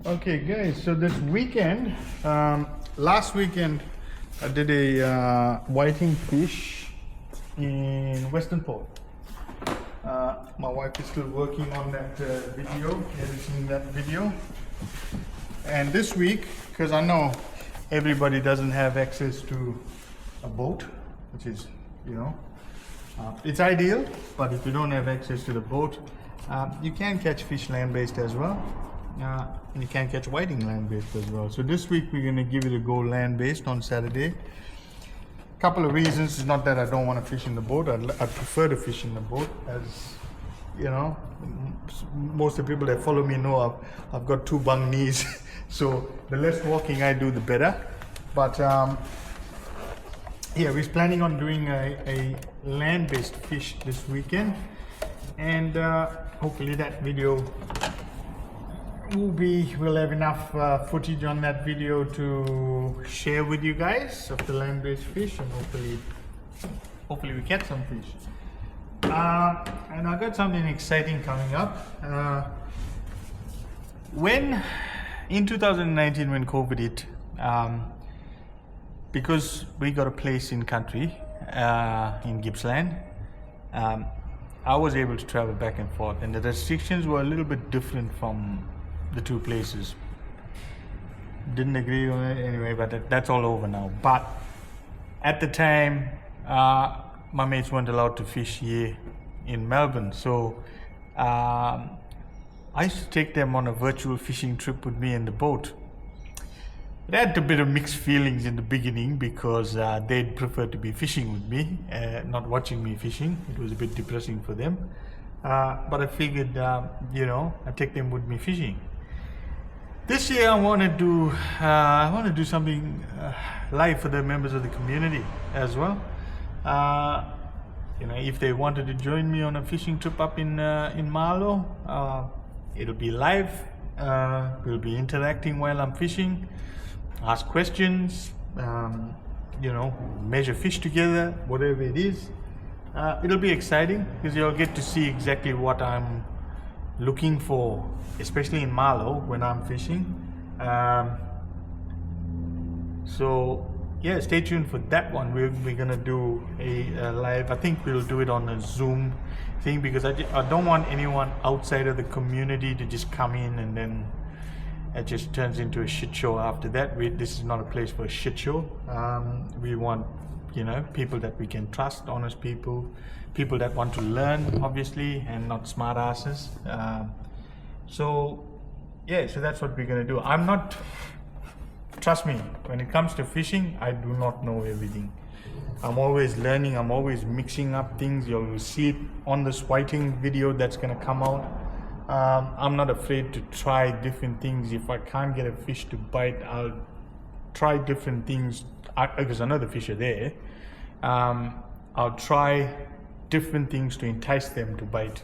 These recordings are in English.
Okay, guys, so this weekend, last weekend, I did a whiting fish in Western Port. My wife is still working on that video, editing that video. And this week, because I know everybody doesn't have access to a boat, which is, it's ideal, but if you don't have access to the boat, you can catch fish land-based as well. And you can catch whiting land-based as well. So this week we're going to give it a go land-based on Saturday. Couple of reasons. It's not that I don't want to fish in the boat. I prefer to fish in the boat, as most of the people that follow me know I've got two bung knees. So the less walking I do, the better. But yeah, we're planning on doing a land-based fish this weekend, and hopefully that video we'll have enough footage on that video to share with you guys of the land-based fish, and hopefully we catch some fish. And I got something exciting coming up. In 2019 when COVID hit, because we got a place in country in Gippsland, I was able to travel back and forth, and the restrictions were a little bit different from the two places. Didn't agree on it anyway, but that's all over now. But at the time, my mates weren't allowed to fish here in Melbourne, so I used to take them on a virtual fishing trip with me in the boat. They had a bit of mixed feelings in the beginning, because they'd prefer to be fishing with me, not watching me fishing. It was a bit depressing for them. But I figured, I'd take them with me fishing. This year I want to do something live for the members of the community as well. If they wanted to join me on a fishing trip up in Marlow, it'll be live. We'll be interacting while I'm fishing, ask questions, measure fish together, whatever it is. It'll be exciting because you'll get to see exactly what I'm looking for, especially in Marlow when I'm fishing. So yeah, stay tuned for that one. We're gonna do a live. I think we'll do it on a Zoom thing, because I don't want anyone outside of the community to just come in and then it just turns into a shit show after that. This is not a place for a shit show. We want people that we can trust, honest people that want to learn, obviously, and not smart asses. So that's what we're gonna do. Trust me, when it comes to fishing, I do not know everything. I'm always learning, I'm always mixing up things. You'll see it on this whiting video that's gonna come out. I'm not afraid to try different things. If I can't get a fish to bite, I'll try different things, because I know the fish are there. I'll try different things to entice them to bite.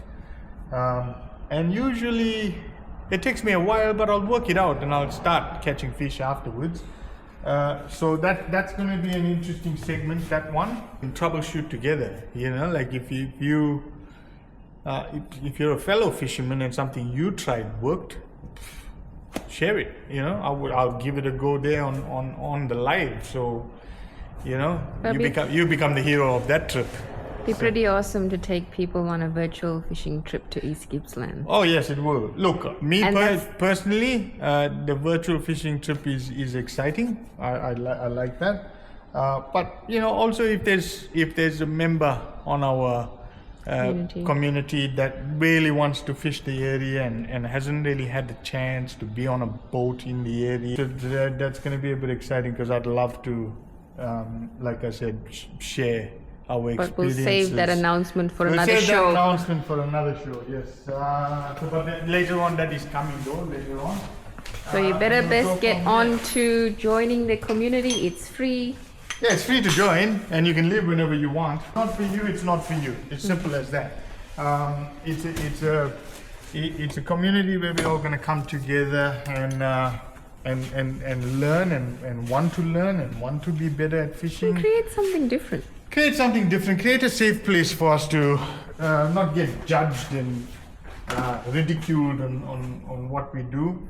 And usually it takes me a while, but I'll work it out and I'll start catching fish afterwards. So that's going to be an interesting segment, that one. And troubleshoot together, like if you're a fellow fisherman and something you tried worked, share it. I'll give it a go there on the live. So you become the hero of that trip. Be pretty awesome to take people on a virtual fishing trip to East Gippsland. Oh yes, it will. Look, me personally, the virtual fishing trip is exciting. I like that. But also if there's a member on our community that really wants to fish the area and hasn't really had the chance to be on a boat in the area, so that's going to be a bit exciting, because I'd love to, like I said, share our experiences. But we'll save that announcement for another show. We'll save that announcement for another show, yes. But later on, that is coming though, later on. So you better get on to joining the community. It's free. Yeah, it's free to join, and you can live whenever you want. Not for you, it's not for you. It's simple as that. It's a community where we're all going to come together and learn and want to learn and want to be better at fishing. And create something different. Create a safe place for us to not get judged and ridiculed on what we do.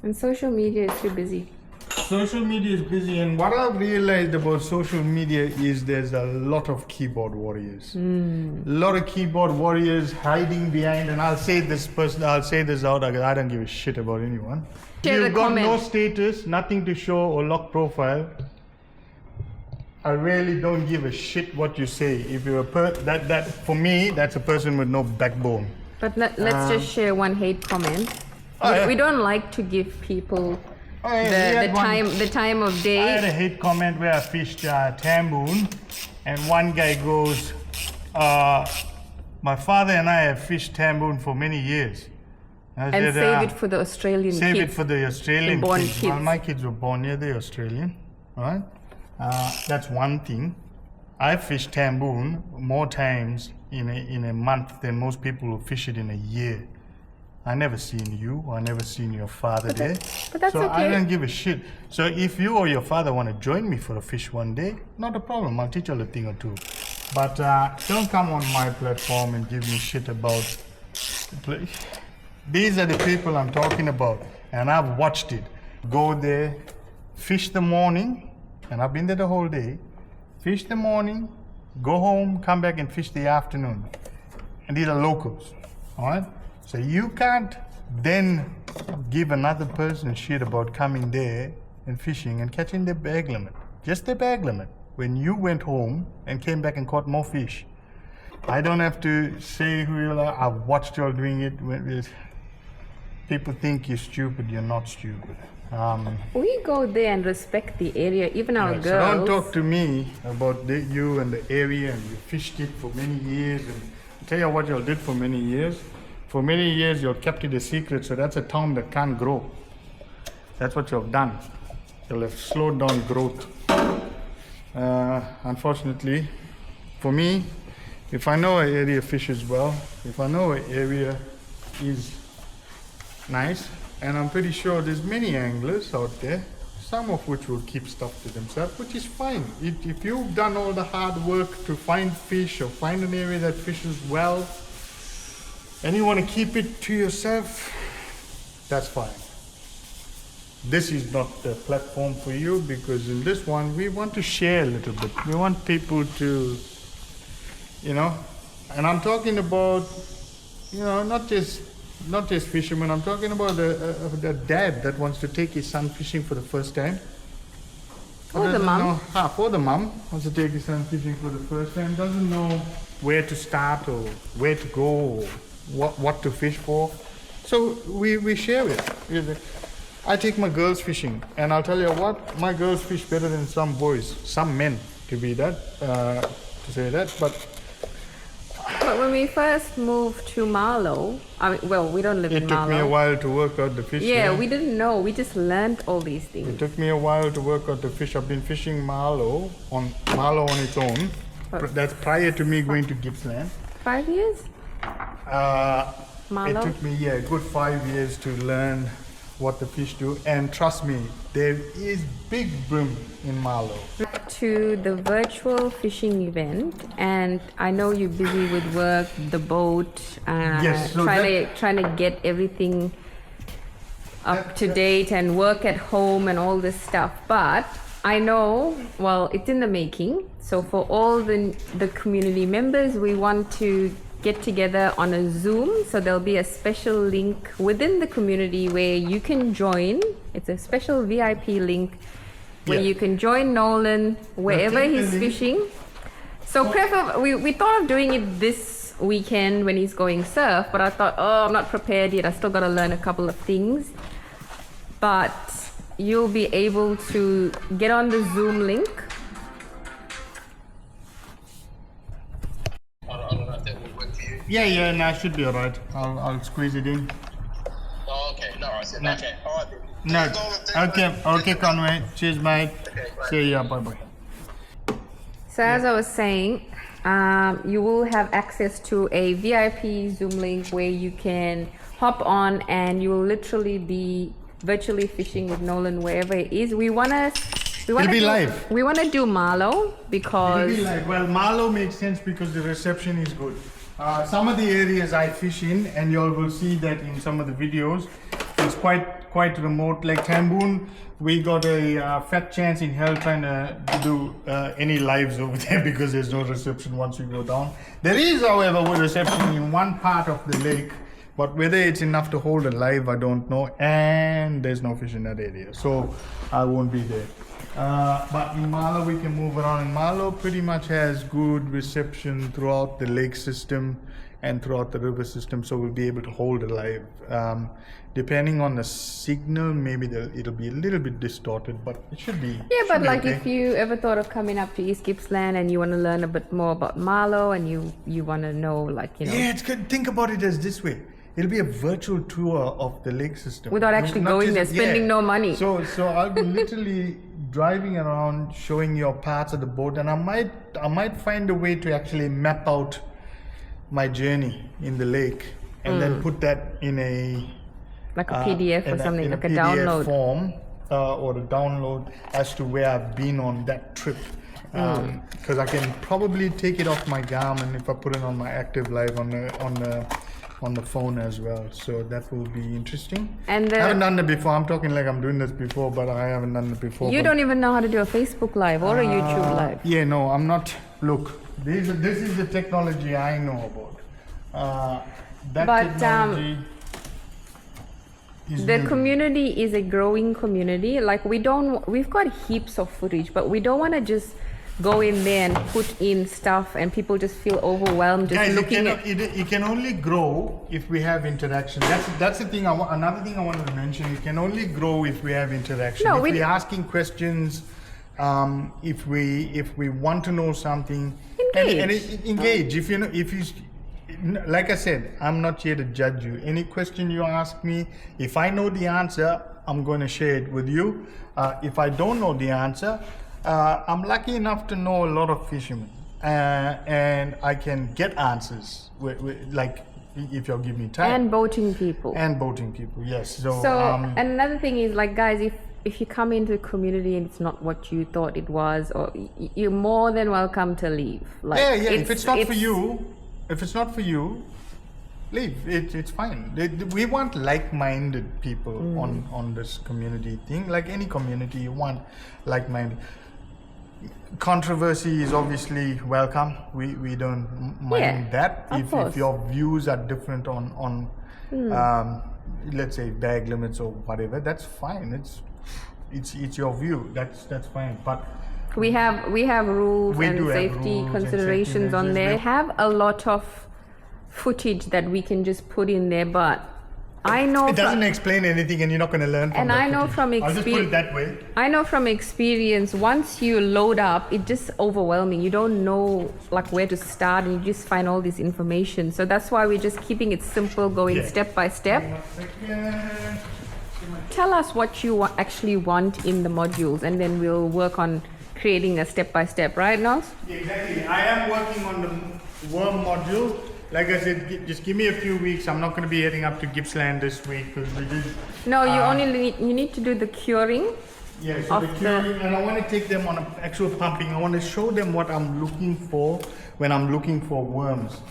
And social media is too busy. Social media is busy, and what I've realized about social media is there's a lot of keyboard warriors. A lot of keyboard warriors hiding behind, and I'll say this out, I don't give a shit about anyone. Share You've the got comment. no status, nothing to show or lock profile. I really don't give a shit what you say. If you're that for me, that's a person with no backbone. But let's just share one hate comment. We don't like to give people the time of I day. had a hate comment where I fished Tamboon, and one guy goes, "My father and I have fished Tamboon for many years." I And said, save it for the Australian Save kids. it for the Australian Born kids. kids. Well, my kids were born near the Australian, right? That's one thing. I fished Tamboon more times in a month than most people who fish it in a year. I never seen you, or I never seen your father there. But that's so I okay. don't give a shit. So if you or your father want to join me for a fish one day, not a problem. I'll teach you a thing or two. But don't come on my platform and give me shit about. These are the people I'm talking about, and I've watched it. Go there, fish the morning, and I've been there the whole day. Fish the morning, go home, come back and fish the afternoon. And these are locals, all right? So you can't then give another person shit about coming there and fishing and catching their bag limit. Just their bag limit. When you went home and came back and caught more fish. I don't have to say who you are. I've watched you all doing it. People think you're stupid. You're not stupid. We go there and respect the area, even our So girls. don't talk to me about you and the area, and you fished it for many years. And I'll tell you what you all did for many years. For many years, you all kept it a secret, so that's a town that can't grow. That's what you have done. You'll have slowed down growth. Unfortunately, for me, if I know an area fishes well, if I know an area is nice, and I'm pretty sure there's many anglers out there, some of which will keep stuff to themselves, which is fine. If you've done all the hard work to find fish or find an area that fishes well, and you want to keep it to yourself, that's fine. This is not the platform for you, because in this one we want to share a little bit. We want people to, and I'm talking about, not just fishermen. I'm talking about the dad that wants to take his son fishing for the first time. Or the mum. Or the mum wants to take his son fishing for the first time, doesn't know where to start or where to go or what to fish for. So we share it. I take my girls fishing, and I'll tell you what, my girls fish better than some boys, some men, to say that. But when we first moved to Marlow, we don't live in it Marlow. took me a while to work out the fish. Yeah, we didn't know. We just learned all these It things. took me a while to work out the fish. I've been fishing Marlow on its own. That's prior to me going to Gippsland. 5 years? Marlow? It took me a good 5 years to learn what the fish do, and trust me, there is big bream in Marlow. To the virtual fishing event, and I know you're busy with work, the boat, Yes, so trying to get everything up to date and work at home and all this stuff. But I know, it's in the making. So for all the community members, we want to get together on a Zoom. So there'll be a special link within the community where you can join. It's a special VIP link where you can join Nolan wherever he's fishing. So we thought of doing it this weekend when he's going surf, but I thought, I'm not prepared yet. I still got to learn a couple of things. But you'll be able to get on the Zoom link. I don't know if that would work for you. Yeah, no, it should be alright. I'll squeeze it in. Oh, okay. No, I said, okay. All right. No, okay, Conway. Cheers, mate. Okay, bye. See ya, bye. So as I was saying, you will have access to a VIP Zoom link where you can hop on and you will literally be virtually fishing with Nolan wherever it is. We wanna be live. We wanna do Marlow because Well, Marlow makes sense because the reception is good. Some of the areas I fish in, and you all will see that in some of the videos, it's quite remote. Like Tamboon, we got a fat chance in hell trying to do any lives over there because there's no reception once you go down. There is, however, reception in one part of the lake, but whether it's enough to hold a live, I don't know. And there's no fish in that area, so I won't be there. But in Malo we can move around, and Malo pretty much has good reception throughout the lake system and throughout the river system, so we'll be able to hold it live. Depending on the signal, maybe it'll be a little bit distorted, but it should be. Yeah, should but be like okay. if you ever thought of coming up to East Gippsland and you want to learn a bit more about Malo and you want to know, like, you know, Yeah, it's good. Think about it as this way. It'll be a virtual tour of the lake system. without actually Not going just- there, spending no money. So I'll be literally driving around, showing you parts of the boat, and I might find a way to actually map out my journey in the lake, and then put that in a like a PDF or something, in like a PDF download. form, or a download as to where I've been on that trip. Because I can probably take it off my Garmin if I put it on my Active Live on the phone as well. So that will be interesting. And I haven't done it before. I'm talking like I'm doing this before, but I haven't done it before. You but- don't even know how to do a Facebook Live or a YouTube Live. Yeah, no, I'm not. Look, this is the technology I know about. That But, technology is The new. community is a growing community. Like we've got heaps of footage, but we don't want to just go in there and put in stuff and people just feel overwhelmed just Guys, looking at. it can only grow if we have interaction. That's the thing. Another thing I wanted to mention. It can only grow if we have interaction. No, if we- we're asking questions, if we want to know something, engage. If you know, like I said, I'm not here to judge you. Any question you ask me, if I know the answer, I'm going to share it with you. If I don't know the answer, I'm lucky enough to know a lot of fishermen, and I can get answers. Like if you'll give me time. And boating people. And boating people, yes. So, And another thing is, like, guys, if you come into the community and it's not what you thought it was, or you're more than welcome to leave. Like, yeah. If it's not for you, leave. It's fine. We want like-minded people on this community thing. Like any community, you want like-minded. Controversy is obviously welcome. We don't mind that. Of course. If your views are different on let's say bag limits or whatever, that's fine. It's your view. That's fine. But we have rules We and do have safety rules and considerations safety on measures. there. We- We have a lot of footage that we can just put in there, but I know it doesn't explain anything, and you're not going to learn from And that I know footage. from I'll just put it that way. I know from experience, once you load up, it's just overwhelming. You don't know like where to start, and you just find all this information. So that's why we're just keeping it simple, going Yeah. step by step. Tell us what you actually want in the modules, and then we'll work on creating a step by step, right, Nels? Exactly. I am working on the worm module. Like I said, just give me a few weeks. I'm not going to be heading up to Gippsland this week because we did. No, you need to do the curing. Yeah, so the of curing, and I want to take them on an actual pumping. I want to show them what I'm looking for when I'm looking for worms.